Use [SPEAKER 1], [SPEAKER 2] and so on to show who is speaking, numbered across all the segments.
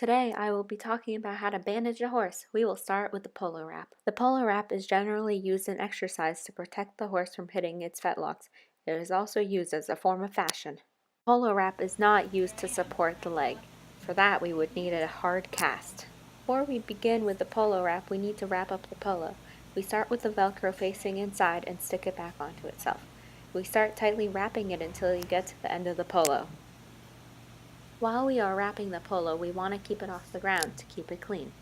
[SPEAKER 1] Today I will be talking about how to bandage a horse. We will start with the polo wrap. The polo wrap is generally used in exercise to protect the horse from hitting its fetlocks. It is also used as a form of fashion. Polo wrap is not used to support the leg. For that we would need a hard cast. Before we begin with the polo wrap, we need to wrap up the polo. We start with the Velcro facing inside and stick it back onto itself. We start tightly wrapping it until you get to the end of the polo. While we are wrapping the polo, we want to keep it off the ground to keep it clean.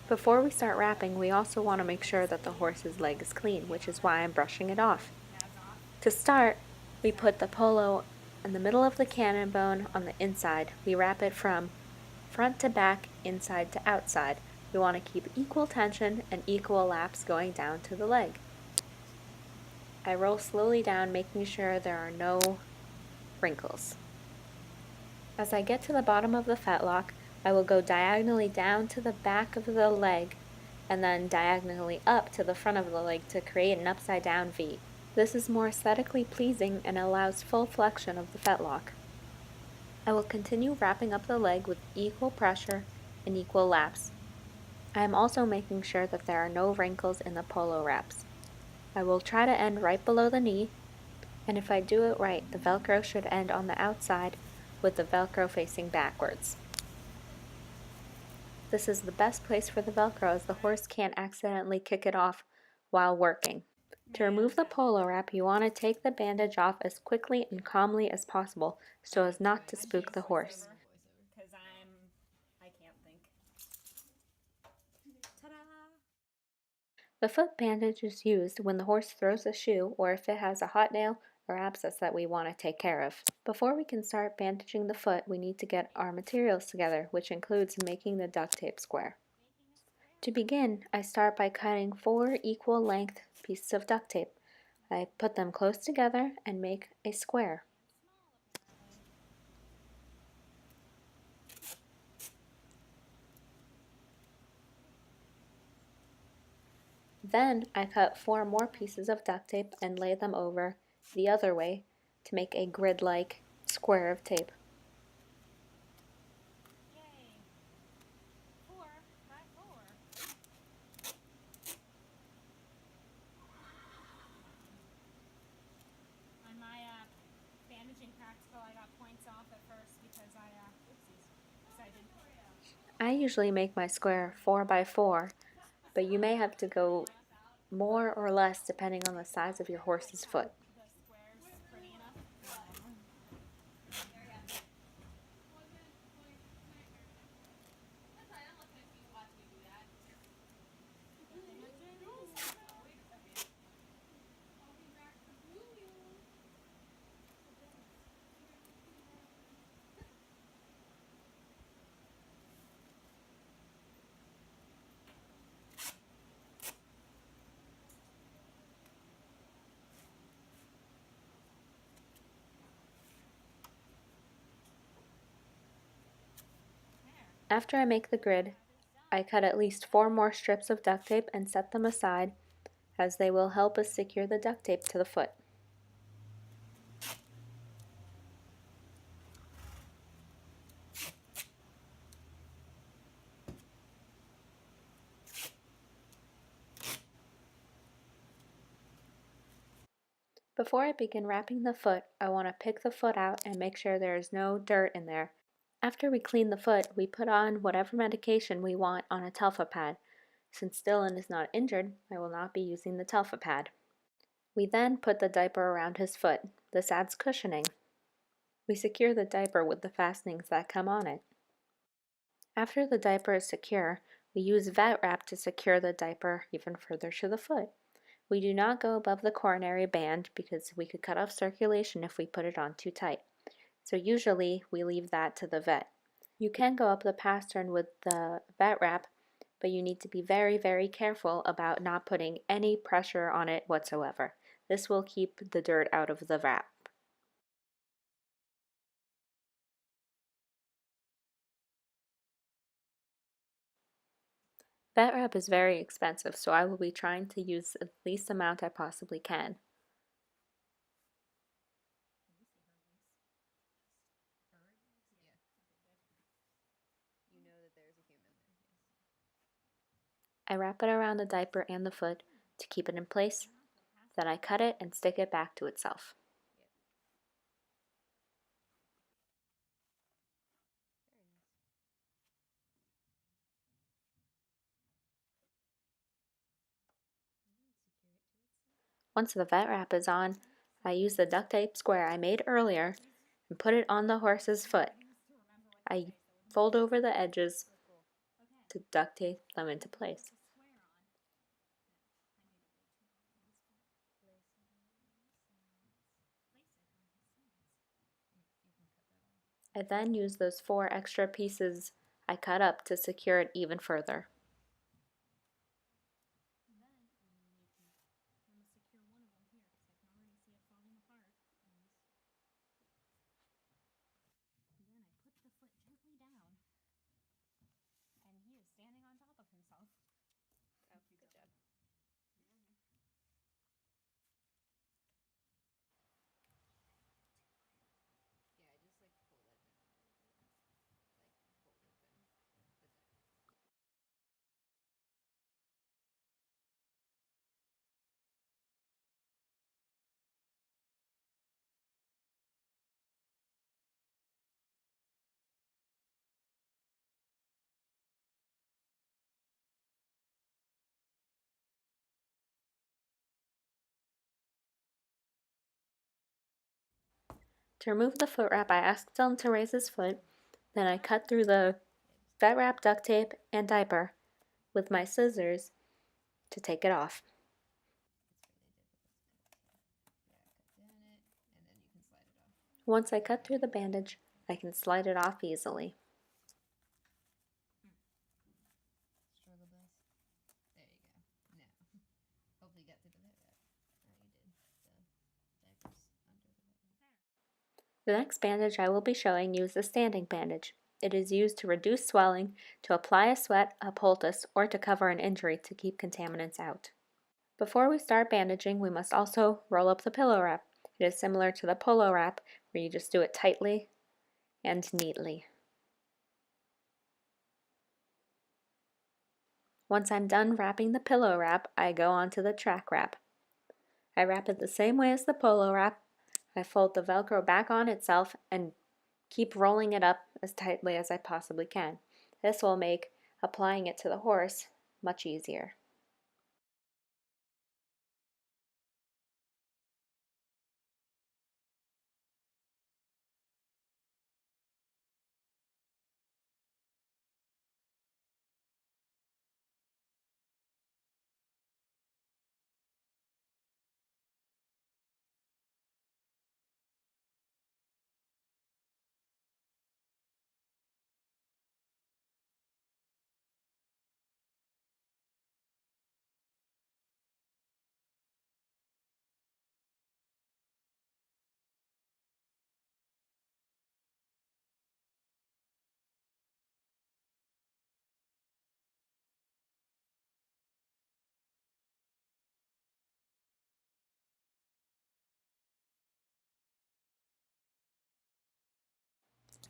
[SPEAKER 1] Before we start wrapping, we also want to make sure that the horse's leg is clean, which is why I'm brushing it off. To start, we put the polo in the middle of the cannon bone on the inside. We wrap it from front to back, inside to outside. We want to keep equal tension and equal laps going down to the leg. I roll slowly down, making sure there are no wrinkles. As I get to the bottom of the fetlock, I will go diagonally down to the back of the leg and then diagonally up to the front of the leg to create an upside down V. This is more aesthetically pleasing and allows full flexion of the fetlock. I will continue wrapping up the leg with equal pressure and equal laps. I am also making sure that there are no wrinkles in the polo wraps. I will try to end right below the knee, and if I do it right, the Velcro should end on the outside with the Velcro facing backwards. This is the best place for the Velcro as the horse can't accidentally kick it off while working. To remove the polo wrap, you want to take the bandage off as quickly and calmly as possible so as not to spook the horse. The foot bandage is used when the horse throws a shoe or if it has a hot nail or abscess that we want to take care of. Before we can start bandaging the foot, we need to get our materials together, which includes making the duct tape square. To begin, I start by cutting 4 equal length pieces of duct tape. I put them close together and make a square. Then I cut 4 more pieces of duct tape and lay them over the other way to make a grid-like square of tape.
[SPEAKER 2] Bandaging practical, I got points off at first because I didn't.
[SPEAKER 1] I usually make my square 4 by 4, but you may have to go more or less depending on the size of your horse's foot.
[SPEAKER 2] The squares pretty enough.
[SPEAKER 1] After I make the grid, I cut at least 4 more strips of duct tape and set them aside as they will help us secure the duct tape to the foot. Before I begin wrapping the foot, I want to pick the foot out and make sure there is no dirt in there. After we clean the foot, we put on whatever medication we want on a Telfa pad. Since Dylan is not injured, I will not be using the Telfa pad. We then put the diaper around his foot. This adds cushioning. We secure the diaper with the fastenings that come on it. After the diaper is secure, we use vet wrap to secure the diaper even further to the foot. We do not go above the coronary band because we could cut off circulation if we put it on too tight. So usually we leave that to the vet. You can go up the pastern with the vet wrap, but you need to be very, very careful about not putting any pressure on it whatsoever. This will keep the dirt out of the wrap. Vet wrap is very expensive, so I will be trying to use the least amount I possibly can. I wrap it around the diaper and the foot to keep it in place. Then I cut it and stick it back to itself. Once the vet wrap is on, I use the duct tape square I made earlier and put it on the horse's foot. I fold over the edges to duct tape them into place. I then use those 4 extra pieces I cut up to secure it even further.
[SPEAKER 2] And he is standing on top of himself.
[SPEAKER 1] Oh, good job. To remove the foot wrap, I asked Dylan to raise his foot. Then I cut through the vet wrap, duct tape, and diaper with my scissors to take it off. Once I cut through the bandage, I can slide it off easily.
[SPEAKER 3] Struggle bus. There you go. Now, hopefully you got through the vet wrap. Oh, you did. The diapers under the vet wrap.
[SPEAKER 1] The next bandage I will be showing you is the standing bandage. It is used to reduce swelling, to apply a sweat, a poultice, or to cover an injury to keep contaminants out. Before we start bandaging, we must also roll up the pillow wrap. It is similar to the polo wrap, where you just do it tightly and neatly. Once I'm done wrapping the pillow wrap, I go on to the track wrap. I wrap it the same way as the polo wrap. I fold the Velcro back on itself and keep rolling it up as tightly as I possibly can. This will make applying it to the horse much easier.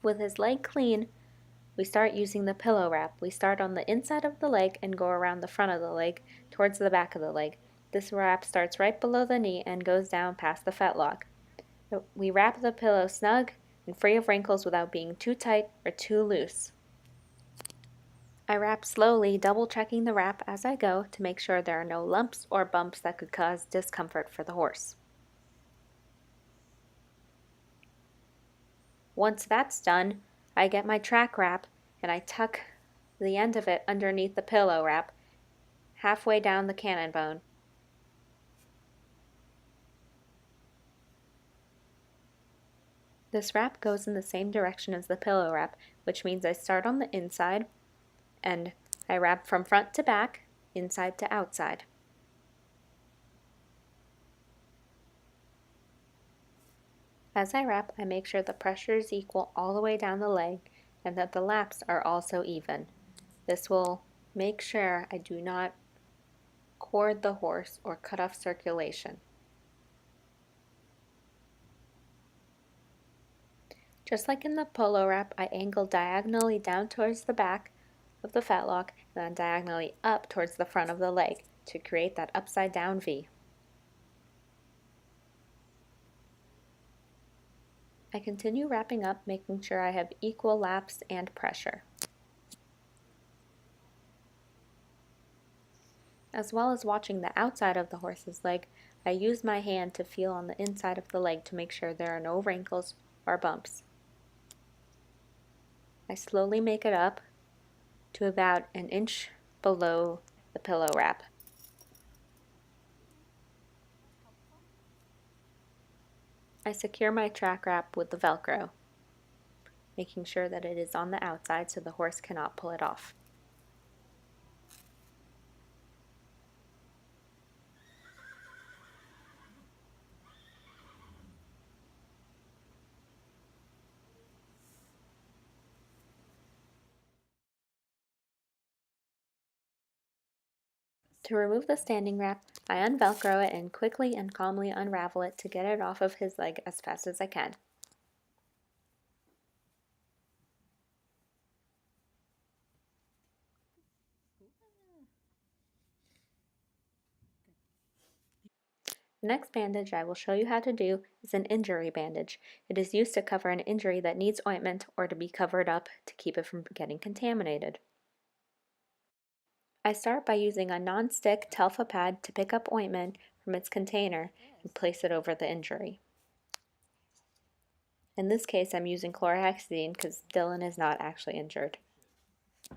[SPEAKER 1] With his leg clean, we start using the pillow wrap. We start on the inside of the leg and go around the front of the leg towards the back of the leg. This wrap starts right below the knee and goes down past the fetlock. We wrap the pillow snug and free of wrinkles without being too tight or too loose. I wrap slowly, double checking the wrap as I go to make sure there are no lumps or bumps that could cause discomfort for the horse. Once that's done, I get my track wrap and I tuck the end of it underneath the pillow wrap, halfway down the cannon bone. This wrap goes in the same direction as the pillow wrap, which means I start on the inside and I wrap from front to back, inside to outside. As I wrap, I make sure the pressure is equal all the way down the leg and that the laps are also even. This will make sure I do not cord the horse or cut off circulation. Just like in the polo wrap, I angle diagonally down towards the back of the fetlock and then diagonally up towards the front of the leg to create that upside down V. I continue wrapping up, making sure I have equal laps and pressure. As well as watching the outside of the horse's leg, I use my hand to feel on the inside of the leg to make sure there are no wrinkles or bumps. I slowly make it up to about an inch below the pillow wrap. I secure my track wrap with the Velcro, making sure that it is on the outside so the horse cannot pull it off. To remove the standing wrap, I unvelcro it and quickly and calmly unravel it to get it off of his leg as fast as I can. The next bandage I will show you how to do is an injury bandage. It is used to cover an injury that needs ointment or to be covered up to keep it from getting contaminated. I start by using a non-stick Telfa pad to pick up ointment from its container and place it over the injury. In this case, I'm using chlorhexidine because Dylan is not actually injured.
[SPEAKER 2] I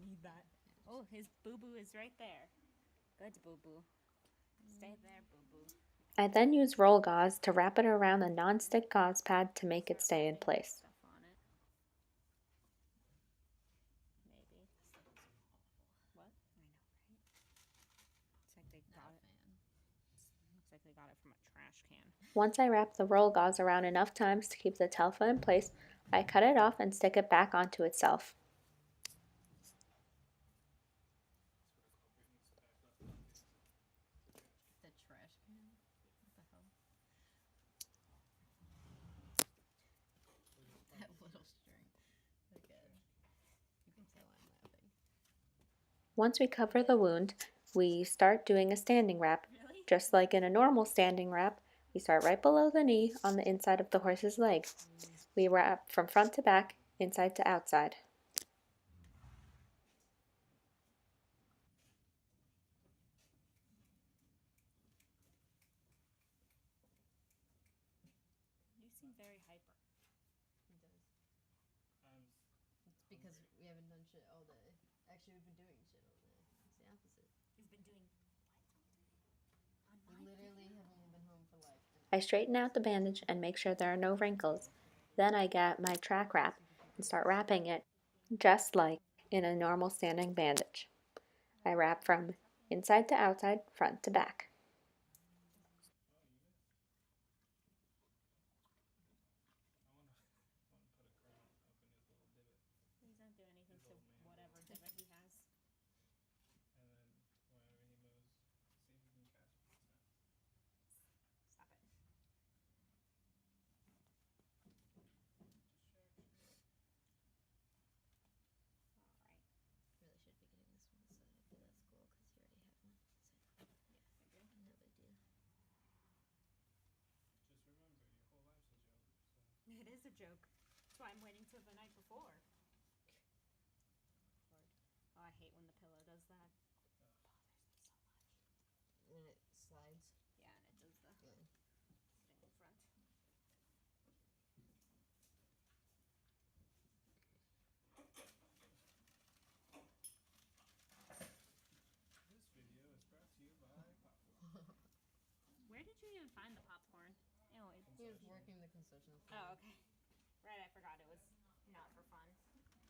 [SPEAKER 2] need that. Oh, his boo-boo is right there. Good boo-boo. Stay there, boo-boo.
[SPEAKER 1] I then use roll gauze to wrap it around the non-stick gauze pad to make it stay in place.
[SPEAKER 2] Stuff on it. Maybe. What? I know, right? It's like they got it. Looks like they got it from a trash can.
[SPEAKER 1] Once I wrap the roll gauze around enough times to keep the Telfa in place, I cut it off and stick it back onto itself.
[SPEAKER 3] The trash can? What the hell? That little string. Okay. You can tell I'm laughing.
[SPEAKER 1] Once we cover the wound, we start doing a standing wrap.
[SPEAKER 2] Really?
[SPEAKER 1] Just like in a normal standing wrap, we start right below the knee on the inside of the horse's leg. We wrap from front to back, inside to outside.
[SPEAKER 2] You seem very hyper.
[SPEAKER 3] He does. It's because we haven't done shit all day. Actually, we've been doing shit all day. It's the opposite.
[SPEAKER 2] He's been doing
[SPEAKER 3] We literally haven't even been home for like
[SPEAKER 1] I straighten out the bandage and make sure there are no wrinkles. Then I get my track wrap and start wrapping it just like in a normal standing bandage. I wrap from inside to outside, front to back.
[SPEAKER 2] He's not doing anything to whatever divot he has. Stop it. Alright.
[SPEAKER 3] really should be getting this one set up, but that's cool because you already have one. So,
[SPEAKER 2] Yeah,
[SPEAKER 3] no big deal.
[SPEAKER 2] it is a joke. That's why I'm waiting till the night before. Lord. Oh, I hate when the pillow does that.
[SPEAKER 3] When it slides.
[SPEAKER 2] Yeah, and it does the
[SPEAKER 3] Yeah.
[SPEAKER 2] sitting in front. Where did you even find the popcorn? Oh, it's
[SPEAKER 3] He was working the concession stand.
[SPEAKER 2] Oh, okay. Right, I forgot it was not for fun. Please stop.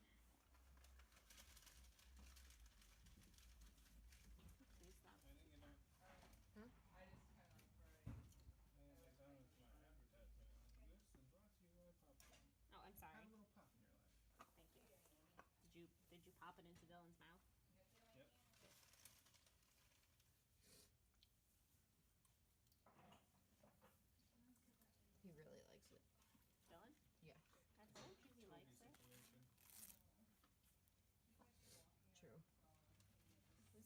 [SPEAKER 3] Huh?
[SPEAKER 2] Dylan's mouth?
[SPEAKER 3] He really likes it.
[SPEAKER 2] Dylan?
[SPEAKER 3] Yeah.
[SPEAKER 2] I told you he likes it.
[SPEAKER 3] True.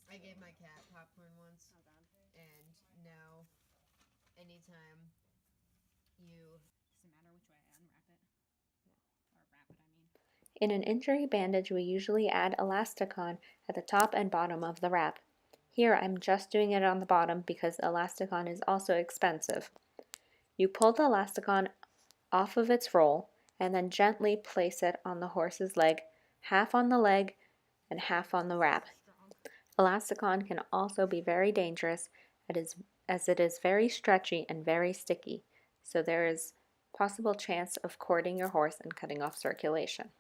[SPEAKER 3] I gave my cat popcorn once,
[SPEAKER 2] Oh god.
[SPEAKER 3] and now anytime you
[SPEAKER 2] Does it matter which way I unwrap it? Or wrap it, I mean.
[SPEAKER 1] In an injury bandage, we usually add elasticon at the top and bottom of the wrap. Here I'm just doing it on the bottom because elasticon is also expensive. You pull the elasticon off of its roll and then gently place it on the horse's leg, half on the leg and half on the wrap. Elasticon can also be very dangerous as it is very stretchy and very sticky, so there is possible chance of cording your horse and cutting off circulation.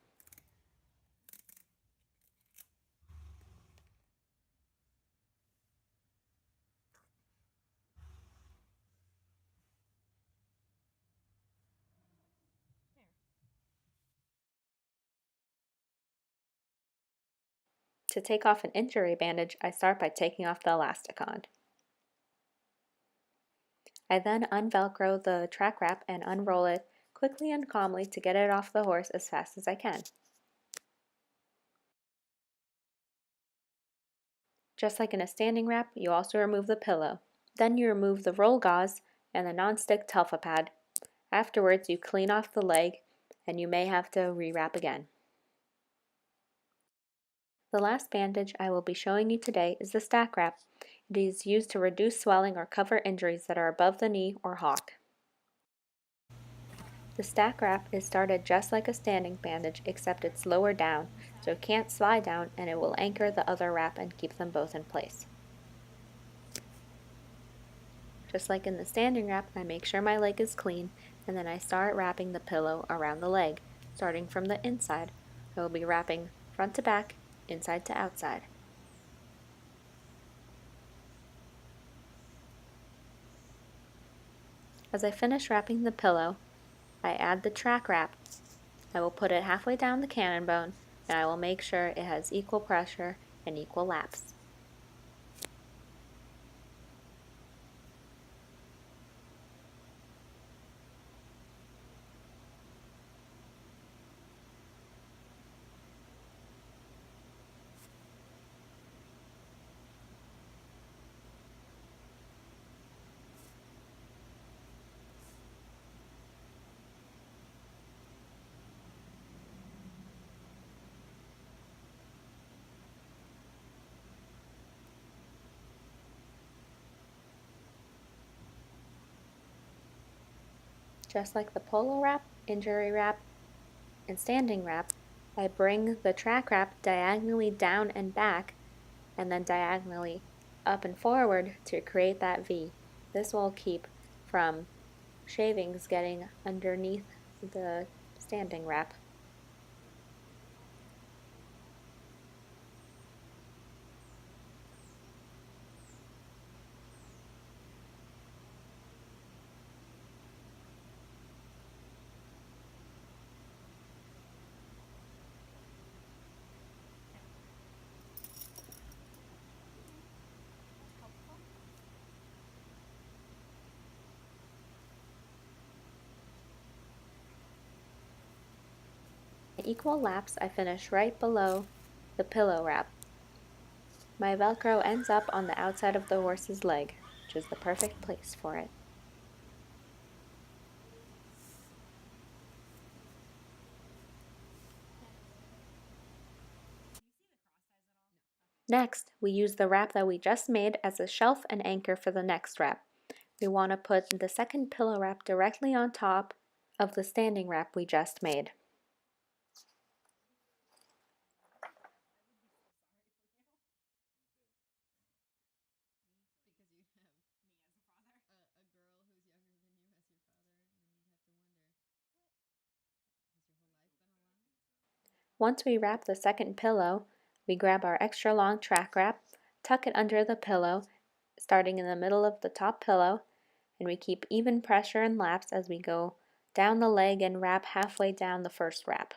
[SPEAKER 1] To take off an injury bandage, I start by taking off the elasticon. I then unvelcro the track wrap and unroll it quickly and calmly to get it off the horse as fast as I can. Just like in a standing wrap, you also remove the pillow. Then you remove the roll gauze and the non-stick Telfa pad. Afterwards, you clean off the leg and you may have to rewrap again. The last bandage I will be showing you today is the stack wrap. It is used to reduce swelling or cover injuries that are above the knee or hock. The stack wrap is started just like a standing bandage, except it's lower down, so it can't slide down and it will anchor the other wrap and keep them both in place. Just like in the standing wrap, I make sure my leg is clean, and then I start wrapping the pillow around the leg, starting from the inside. I will be wrapping front to back, inside to outside. As I finish wrapping the pillow, I add the track wrap. I will put it halfway down the cannon bone, and I will make sure it has equal pressure and equal laps. Just like the polo wrap, injury wrap, and standing wrap, I bring the track wrap diagonally down and back, and then diagonally up and forward to create that V. This will keep from shavings getting underneath the standing wrap. At equal laps, I finish right below the pillow wrap. My Velcro ends up on the outside of the horse's leg, which is the perfect place for it. Next, we use the wrap that we just made as a shelf and anchor for the next wrap. We want to put the second pillow wrap directly on top of the standing wrap we just made.
[SPEAKER 3] because you have
[SPEAKER 2] Me as a father.
[SPEAKER 3] a girl who's younger than you as your father, and then you'd have to wonder, has your whole life been a lie?
[SPEAKER 1] Once we wrap the second pillow, we grab our extra long track wrap, tuck it under the pillow, starting in the middle of the top pillow, and we keep even pressure and laps as we go down the leg and wrap halfway down the first wrap.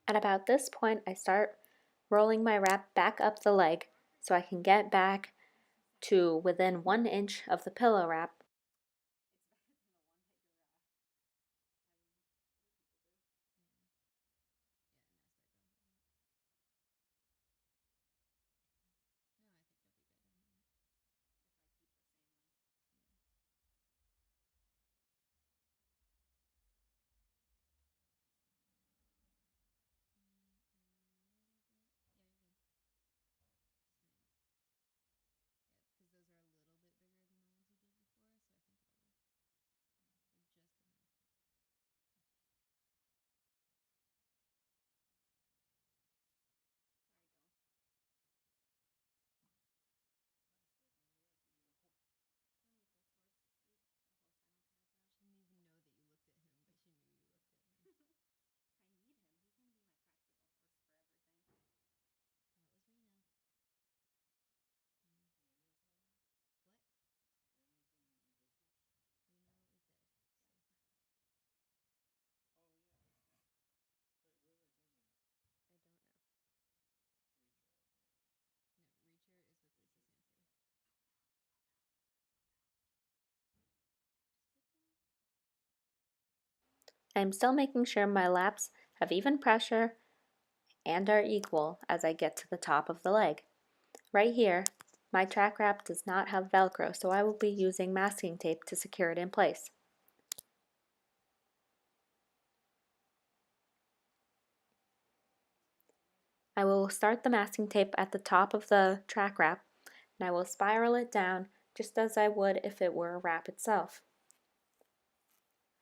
[SPEAKER 1] At about this point, I start rolling my wrap back up the leg so I can get back to within 1 inch of the pillow wrap. I am still making sure my laps have even pressure and are equal as I get to the top of the leg. Right here, my track wrap does not have Velcro, so I will be using masking tape to secure it in place. I will start the masking tape at the top of the track wrap, and I will spiral it down just as I would if it were a wrap itself.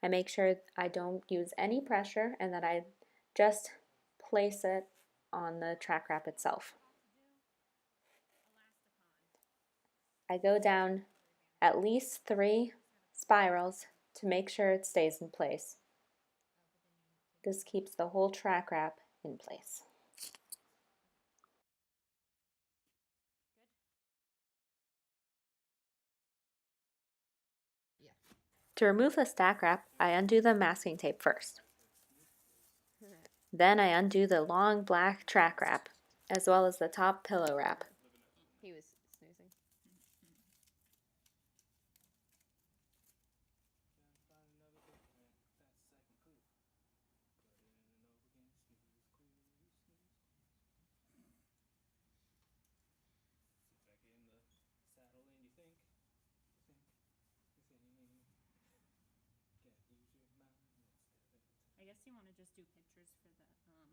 [SPEAKER 1] I make sure I don't use any pressure and that I just place it on the track wrap itself. I go down at least 3 spirals to make sure it stays in place. This keeps the whole track wrap in place. To remove the stack wrap, I undo the masking tape first. Then I undo the long black track wrap, as well as the top pillow wrap.
[SPEAKER 2] He was snoozing. I guess you want to just do pictures for the elasticon.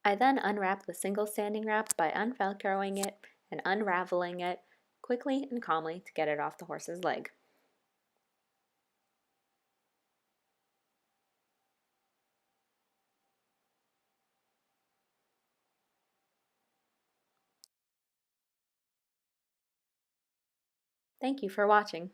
[SPEAKER 1] I then unwrap the single standing wrap by unvelcroing it and unraveling it quickly and calmly to get it off the horse's leg. Thank you for watching.